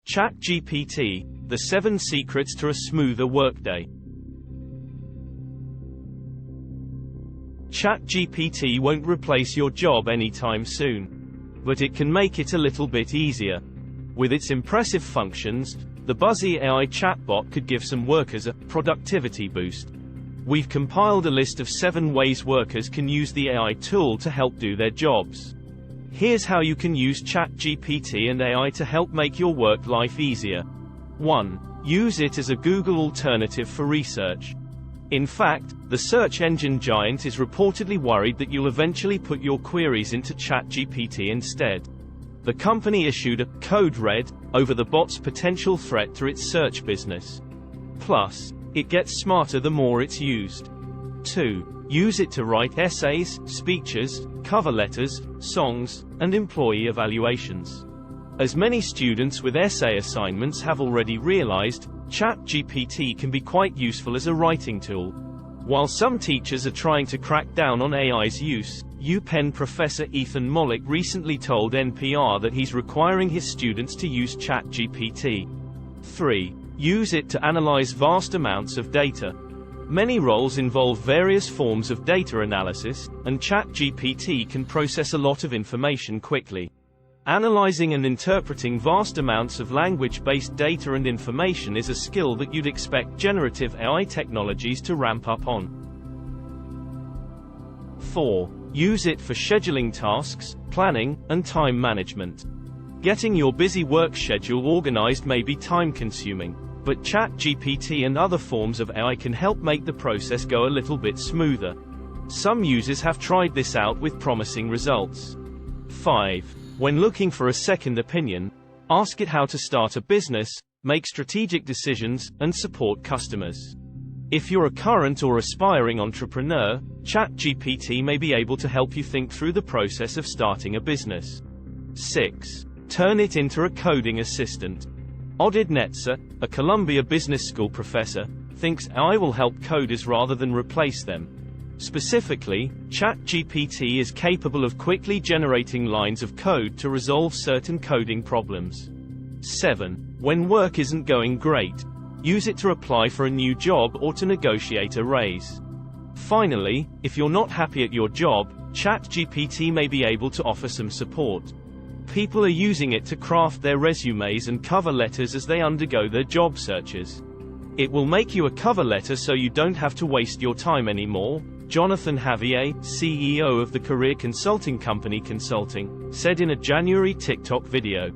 ChatGPT, the 7 secrets to a smoother workday. ChatGPT won't replace your job anytime soon, but it can make it a little bit easier. With its impressive functions, the buzzy AI chatbot could give some workers a productivity boost. We've compiled a list of 7 ways workers can use the AI tool to help do their jobs. Here's how you can use ChatGPT and AI to help make your work life easier. 1. Use it as a Google alternative for research. In fact, the search engine giant is reportedly worried that you'll eventually put your queries into ChatGPT instead. The company issued a code red over the bot's potential threat to its search business. Plus, it gets smarter the more it's used. 2. Use it to write essays, speeches, cover letters, songs, and employee evaluations. As many students with essay assignments have already realized, ChatGPT can be quite useful as a writing tool. While some teachers are trying to crack down on AI's use, UPenn professor Ethan Mollick recently told NPR that he's requiring his students to use ChatGPT. 3. Use it to analyze vast amounts of data. Many roles involve various forms of data analysis, and ChatGPT can process a lot of information quickly. Analyzing and interpreting vast amounts of language-based data and information is a skill that you'd expect generative AI technologies to ramp up on. 4. Use it for scheduling tasks, planning, and time management. Getting your busy work schedule organized may be time-consuming, but ChatGPT and other forms of AI can help make the process go a little bit smoother. Some users have tried this out with promising results. 5. When looking for a second opinion, ask it how to start a business, make strategic decisions, and support customers. If you're a current or aspiring entrepreneur, ChatGPT may be able to help you think through the process of starting a business. 6. Turn it into a coding assistant. Oded Netzer, a Columbia Business School professor, thinks AI will help coders rather than replace them. Specifically, ChatGPT is capable of quickly generating lines of code to resolve certain coding problems. 7. When work isn't going great, use it to apply for a new job or to negotiate a raise. Finally, if you're not happy at your job, ChatGPT may be able to offer some support. People are using it to craft their resumes and cover letters as they undergo their job searches. It will make you a cover letter so you don't have to waste your time anymore, Jonathan Javier, CEO of the career consulting company Consulting, said in a January TikTok video.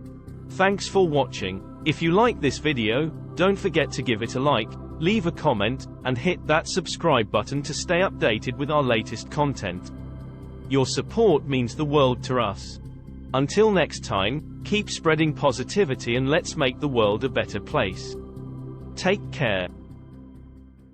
Thanks for watching. If you like this video, don't forget to give it a like, leave a comment, and hit that subscribe button to stay updated with our latest content. Your support means the world to us. Until next time, keep spreading positivity and let's make the world a better place. Take care.